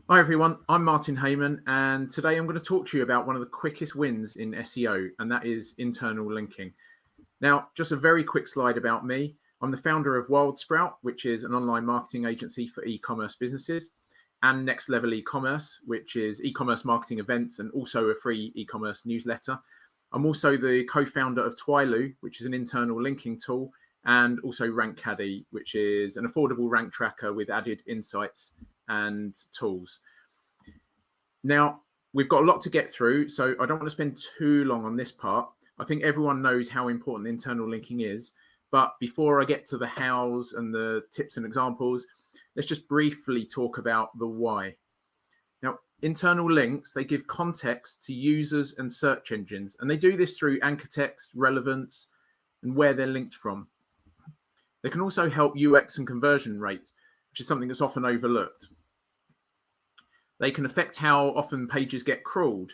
Hi everyone, I'm Martin Heyman, and today I'm going to talk to you about one of the quickest wins in SEO, and that is internal linking. Now, just a very quick slide about me. I'm the founder of WildSprout, which is an online marketing agency for e-commerce businesses, and Next Level E-commerce, which is e-commerce marketing events and also a free e-commerce newsletter. I'm also the co-founder of Twilu, which is an internal linking tool, and also Rank Caddy, which is an affordable rank tracker with added insights and tools. Now, we've got a lot to get through, so I don't want to spend too long on this part. I think everyone knows how important internal linking is, but before I get to the hows and the tips and examples, let's just briefly talk about the why. Now, internal links, they give context to users and search engines, and they do this through anchor text, relevance, and where they're linked from. They can also help UX and conversion rates, which is something that's often overlooked. They can affect how often pages get crawled.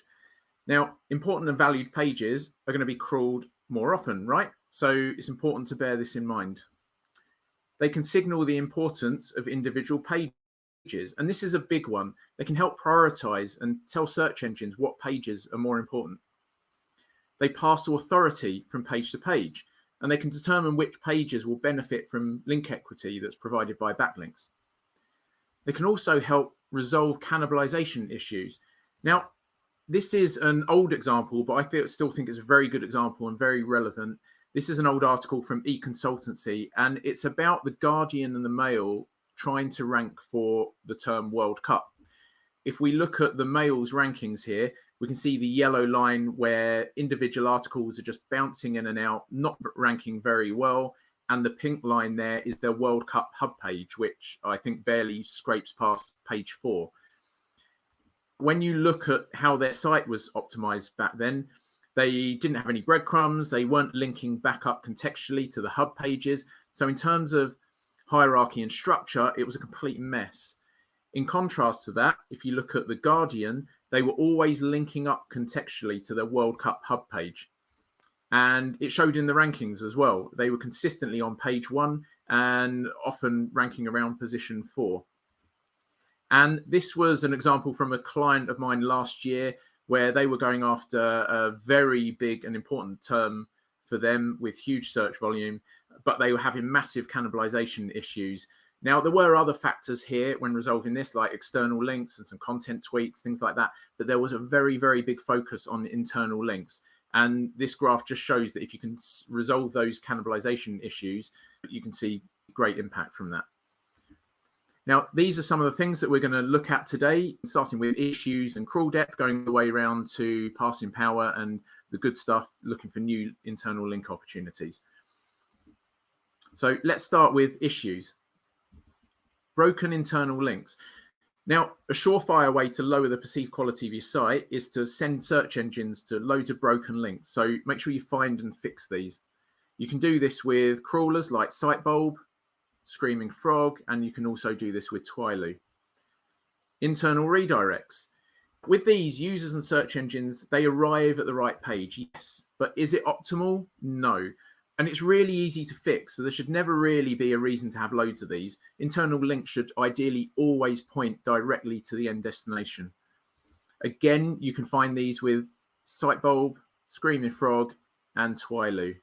Now, important and valued pages are going to be crawled more often, right? So it's important to bear this in mind. They can signal the importance of individual pages, and this is a big one. They can help prioritize and tell search engines what pages are more important. They pass authority from page to page, and they can determine which pages will benefit from link equity that's provided by backlinks. They can also help resolve cannibalization issues. Now, this is an old example, but I still think it's a very good example and very relevant. This is an old article from eConsultancy, and it's about the Guardian and the Mail trying to rank for the term World Cup. If we look at the Mail's rankings here, we can see the yellow line where individual articles are just bouncing in and out, not ranking very well. And the pink line there is their World Cup hub page, which I think barely scrapes past page 4. When you look at how their site was optimized back then, they didn't have any breadcrumbs. They weren't linking back up contextually to the hub pages. So in terms of hierarchy and structure, it was a complete mess. In contrast to that, if you look at The Guardian, they were always linking up contextually to their World Cup hub page. And it showed in the rankings as well. They were consistently on page 1 and often ranking around position 4. And this was an example from a client of mine last year where they were going after a very big and important term for them with huge search volume, but they were having massive cannibalization issues. Now, there were other factors here when resolving this, like external links and some content tweaks, things like that. But there was a very, very big focus on internal links. And this graph just shows that if you can resolve those cannibalization issues, you can see great impact from that. Now, these are some of the things that we're going to look at today, starting with issues and crawl depth, going the way around to passing power and the good stuff, looking for new internal link opportunities. So let's start with issues. Broken internal links. Now, a surefire way to lower the perceived quality of your site is to send search engines to loads of broken links. So make sure you find and fix these. You can do this with crawlers like Sitebulb, Screaming Frog, and you can also do this with Twilu. Internal redirects. With these, users and search engines, they arrive at the right page, yes. But is it optimal? No. And it's really easy to fix, so there should never really be a reason to have loads of these. Internal links should ideally always point directly to the end destination. Again, you can find these with Sitebulb, Screaming Frog, and Twilu.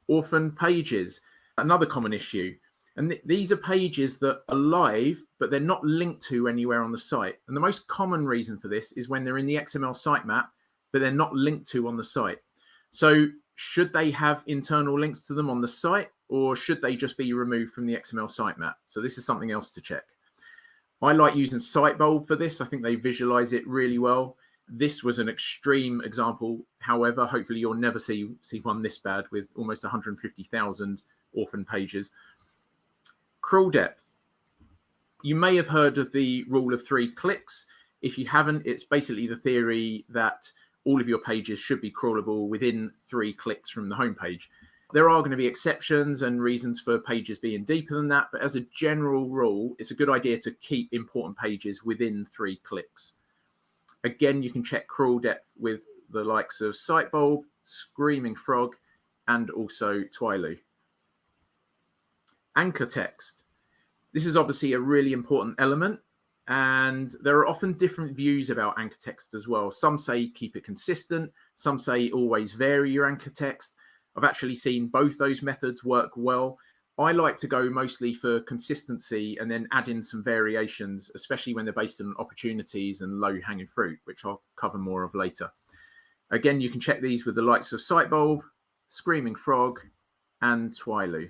Orphan pages, another common issue. And these are pages that are live, but they're not linked to anywhere on the site. And the most common reason for this is when they're in the XML sitemap, but they're not linked to on the site. So should they have internal links to them on the site, or should they just be removed from the XML sitemap? So this is something else to check. I like using Sitebulb for this. I think they visualize it really well. This was an extreme example. However, hopefully you'll never see one this bad with almost 150,000 orphan pages. Crawl depth. You may have heard of the rule of 3 clicks. If you haven't, it's basically the theory that all of your pages should be crawlable within 3 clicks from the homepage. There are going to be exceptions and reasons for pages being deeper than that, but as a general rule, it's a good idea to keep important pages within 3 clicks. Again, you can check crawl depth with the likes of Sitebulb, Screaming Frog, and also Twilu. Anchor text. This is obviously a really important element, And there are often different views about anchor text as well. Some say keep it consistent. Some say always vary your anchor text. I've actually seen both those methods work well. I like to go mostly for consistency and then add in some variations, especially when they're based on opportunities and low-hanging fruit, which I'll cover more of later. Again, you can check these with the likes of Sightbulb, Screaming Frog, and Twiloo.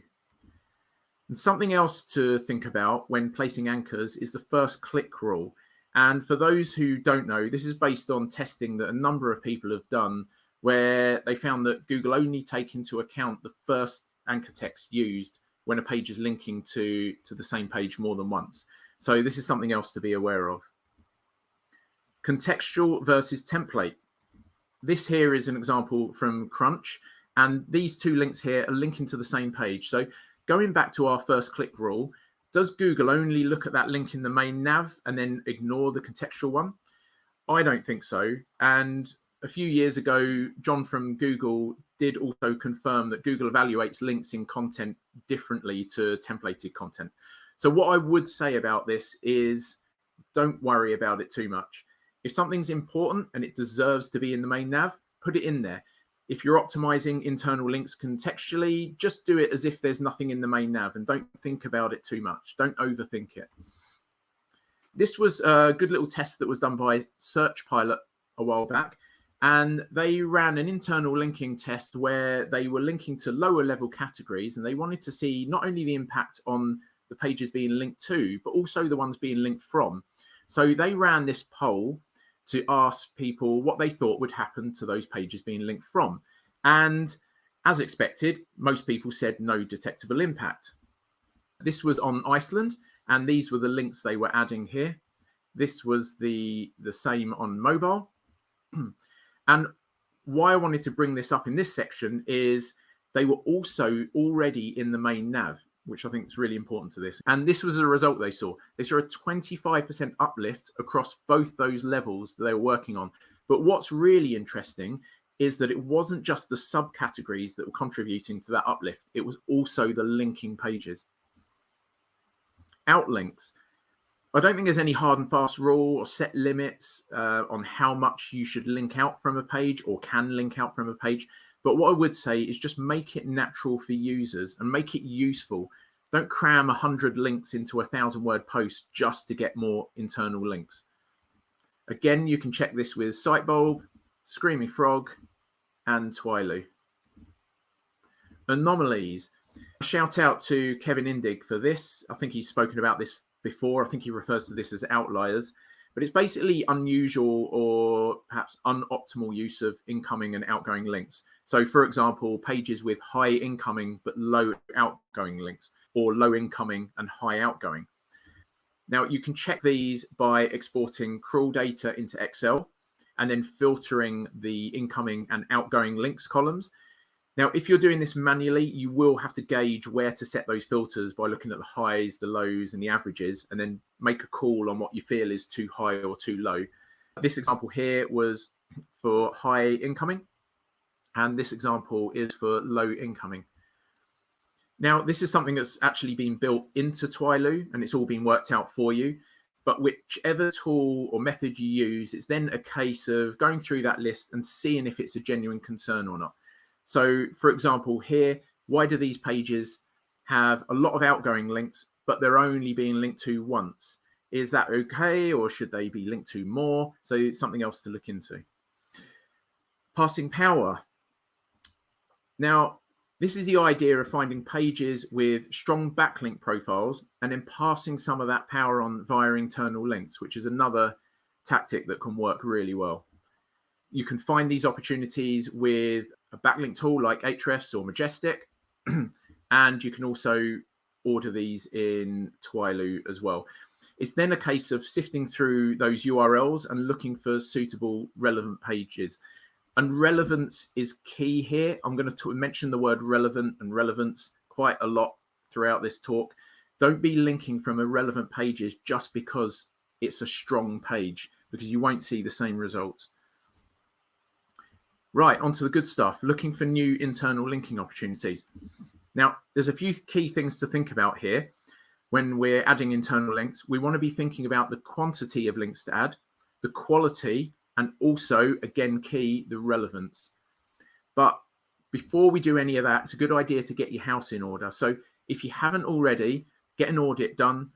And something else to think about when placing anchors is the first click rule. And for those who don't know, this is based on testing that a number of people have done where they found that Google only take into account the first anchor text used when a page is linking to the same page more than once. So this is something else to be aware of. Contextual versus template. This here is an example from Crunch, and these two links here are linking to the same page. So going back to our first click rule, does Google only look at that link in the main nav and then ignore the contextual one? I don't think so. And a few years ago, John from Google did also confirm that Google evaluates links in content differently to templated content. So what I would say about this is don't worry about it too much. If something's important and it deserves to be in the main nav, put it in there. If you're optimizing internal links contextually, just do it as if there's nothing in the main nav and don't think about it too much. Don't overthink it. This was a good little test that was done by Search Pilot a while back. And they ran an internal linking test where they were linking to lower level categories, and they wanted to see not only the impact on the pages being linked to, but also the ones being linked from. So they ran this poll to ask people what they thought would happen to those pages being linked from. And as expected, most people said no detectable impact. This was on Iceland, and these were the links they were adding here. This was the same on mobile. And why I wanted to bring this up in this section is they were also already in the main nav, which I think is really important to this. And this was a result they saw. They saw a 25% uplift across both those levels that they were working on. But what's really interesting is that it wasn't just the subcategories that were contributing to that uplift. It was also the linking pages. Outlinks. I don't think there's any hard and fast rule or set limits on how much you should link out from a page or can link out from a page. But what I would say is just make it natural for users and make it useful. Don't cram 100 links into a 1,000-word post just to get more internal links. Again, you can check this with Sightbulb, Screaming Frog, and Twiloo. Anomalies. Shout out to Kevin Indig for this. I think he's spoken about this before. I think he refers to this as outliers, but it's basically unusual or perhaps unoptimal use of incoming and outgoing links. So for example, pages with high incoming but low outgoing links, or low incoming and high outgoing. Now you can check these by exporting crawl data into Excel and then filtering the incoming and outgoing links columns. Now, if you're doing this manually, you will have to gauge where to set those filters by looking at the highs, the lows, and the averages, and then make a call on what you feel is too high or too low. This example here was for high incoming, and this example is for low incoming. Now, this is something that's actually been built into Twiloo, and it's all been worked out for you. But whichever tool or method you use, it's then a case of going through that list and seeing if it's a genuine concern or not. So, for example, here, why do these pages have a lot of outgoing links, but they're only being linked to once? Is that okay, or should they be linked to more? So it's something else to look into. Passing power. Now, this is the idea of finding pages with strong backlink profiles and then passing some of that power on via internal links, which is another tactic that can work really well. You can find these opportunities with a backlink tool like Ahrefs or Majestic, and you can also order these in Twiloo as well. It's then a case of sifting through those URLs and looking for suitable relevant pages. And relevance is key here. I'm going to mention the word relevant and relevance quite a lot throughout this talk. Don't be linking from irrelevant pages just because it's a strong page, because you won't see the same results. Right, onto the good stuff, looking for new internal linking opportunities. Now, there's a few key things to think about here. when we're adding internal links, we want to be thinking about the quantity of links to add, the quality, and also, again, key, the relevance. But before we do any of that, it's a good idea to get your house in order. So if you haven't already, get an audit done,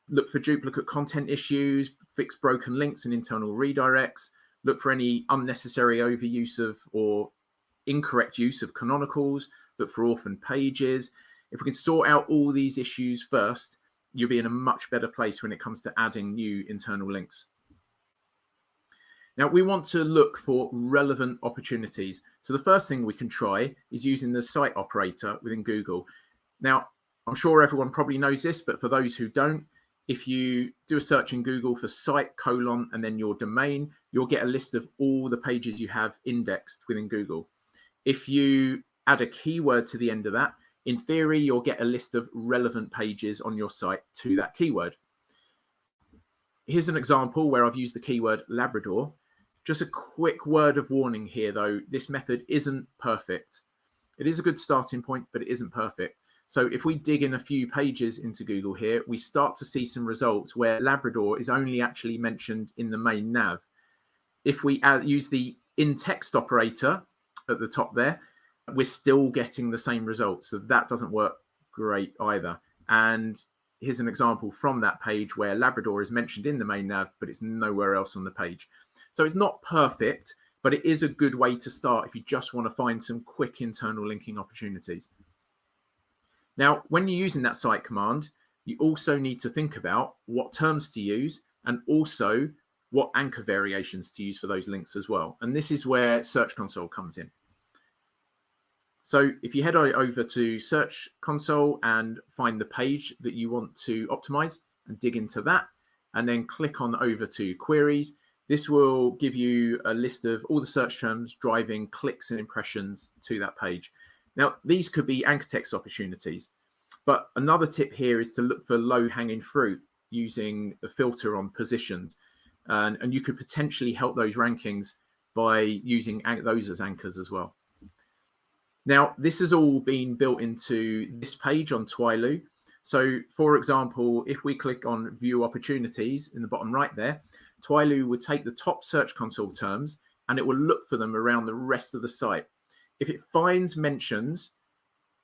look for duplicate content issues, fix broken links and internal redirects, look for any unnecessary overuse of or incorrect use of canonicals, look for orphan pages. If we can sort out all these issues first, you'll be in a much better place when it comes to adding new internal links. Now, we want to look for relevant opportunities. So the first thing we can try is using the site operator within Google. Now, I'm sure everyone probably knows this, but for those who don't, if you do a search in Google for site : and then your domain, you'll get a list of all the pages you have indexed within Google. If you add a keyword to the end of that, in theory, you'll get a list of relevant pages on your site to that keyword. Here's an example where I've used the keyword Labrador. Just a quick word of warning here, though. This method isn't perfect. It is a good starting point, but it isn't perfect. So if we dig in a few pages into Google here, we start to see some results where Labrador is only actually mentioned in the main nav. If we use the in-text operator at the top there, we're still getting the same results. So that doesn't work great either. And here's an example from that page where Labrador is mentioned in the main nav, but it's nowhere else on the page. So it's not perfect, but it is a good way to start if you just want to find some quick internal linking opportunities. Now, when you're using that site command, you also need to think about what terms to use and also what anchor variations to use for those links as well. And this is where Search Console comes in. So if you head over to Search Console and find the page that you want to optimize and dig into that, and then click on over to Queries, this will give you a list of all the search terms driving clicks and impressions to that page. Now, these could be anchor text opportunities, but another tip here is to look for low-hanging fruit using a filter on positions. And you could potentially help those rankings by using those as anchors as well. Now, this has all been built into this page on Twilio. So, for example, if we click on View Opportunities in the bottom right there, Twilio would take the top Search Console terms and it will look for them around the rest of the site. If it finds mentions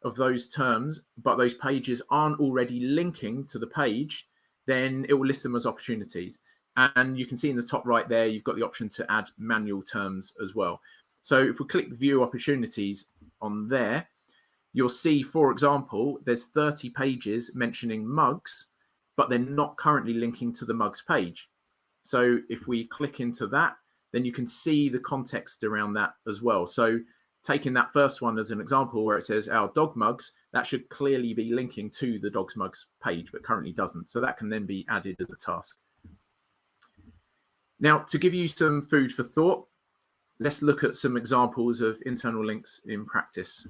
of those terms, but those pages aren't already linking to the page, then it will list them as opportunities. And you can see in the top right there, you've got the option to add manual terms as well. So if we click View Opportunities on there, you'll see, for example, there's 30 pages mentioning mugs, but they're not currently linking to the mugs page. So if we click into that, then you can see the context around that as well. So taking that first one as an example where it says our dog mugs, that should clearly be linking to the dog's mugs page, but currently doesn't. So that can then be added as a task. Now, to give you some food for thought, let's look at some examples of internal links in practice.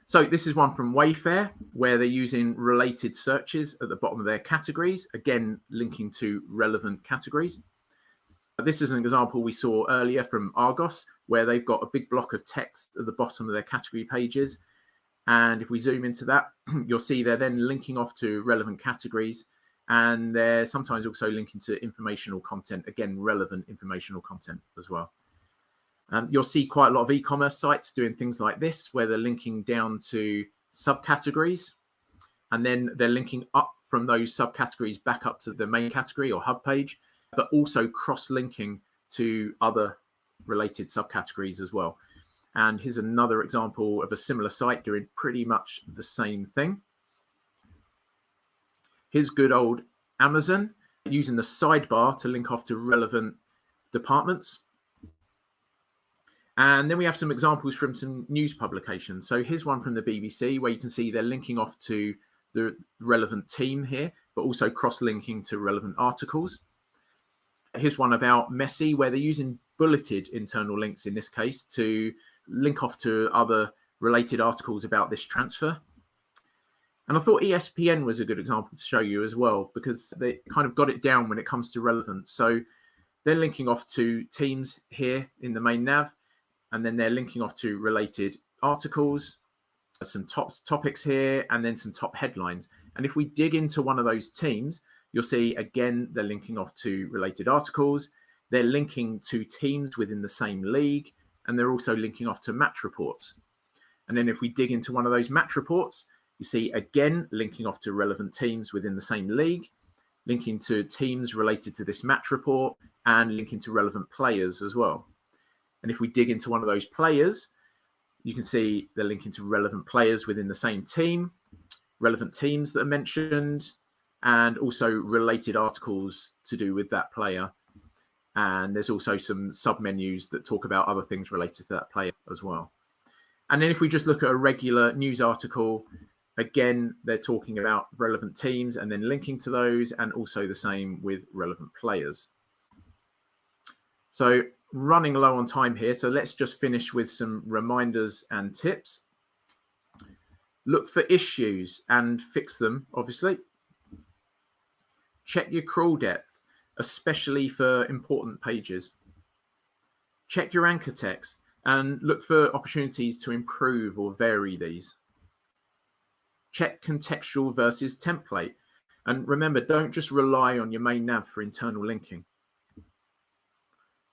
So this is one from Wayfair, where they're using related searches at the bottom of their categories, again, linking to relevant categories. This is an example we saw earlier from Argos, where they've got a big block of text at the bottom of their category pages. And if we zoom into that, you'll see they're then linking off to relevant categories. And they're sometimes also linking to informational content, again, relevant informational content as well. You'll see quite a lot of e-commerce sites doing things like this, where they're linking down to subcategories, and then they're linking up from those subcategories back up to the main category or hub page, but also cross-linking to other related subcategories as well. And here's another example of a similar site doing pretty much the same thing. Here's good old Amazon using the sidebar to link off to relevant departments. And then we have some examples from some news publications. So here's one from the BBC where you can see they're linking off to the relevant team here, but also cross-linking to relevant articles. Here's one about Messi where they're using bulleted internal links in this case to link off to other related articles about this transfer. And I thought ESPN was a good example to show you as well, because they kind of got it down when it comes to relevance. So they're linking off to teams here in the main nav, and then they're linking off to related articles, some top topics here, and then some top headlines. And if we dig into one of those teams, you'll see, again, they're linking off to related articles. They're linking to teams within the same league, and they're also linking off to match reports. And then if we dig into one of those match reports, you see, again, linking off to relevant teams within the same league, linking to teams related to this match report, and linking to relevant players as well. And if we dig into one of those players, you can see they're linking to relevant players within the same team, relevant teams that are mentioned, and also related articles to do with that player. And there's also some sub-menus that talk about other things related to that player as well. And then if we just look at a regular news article, again, they're talking about relevant teams and then linking to those, and also the same with relevant players. So running low on time here, so let's just finish with some reminders and tips. Look for issues and fix them, obviously. Check your crawl depth, especially for important pages. Check your anchor text and look for opportunities to improve or vary these. Check contextual versus template. And remember, don't just rely on your main nav for internal linking.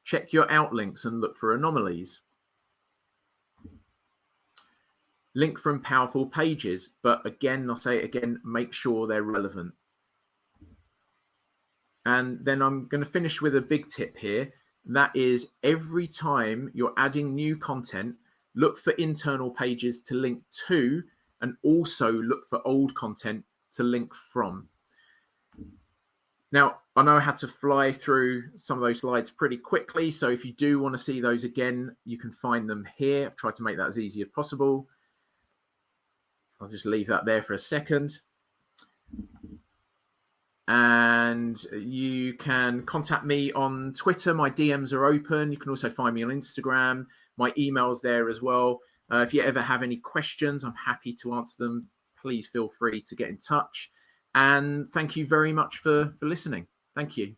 Check your outlinks and look for anomalies. Link from powerful pages, but again, I'll say it again, make sure they're relevant. And then I'm going to finish with a big tip here. That is, every time you're adding new content, look for internal pages to link to, and also look for old content to link from. Now, I know I had to fly through some of those slides pretty quickly, so if you do want to see those again, you can find them here. I've tried to make that as easy as possible. I'll just leave that there for a second. And you can contact me on Twitter. My DMs are open. You can also find me on Instagram. My email's there as well. If you ever have any questions, I'm happy to answer them. Please feel free to get in touch. And thank you very much for listening. Thank you.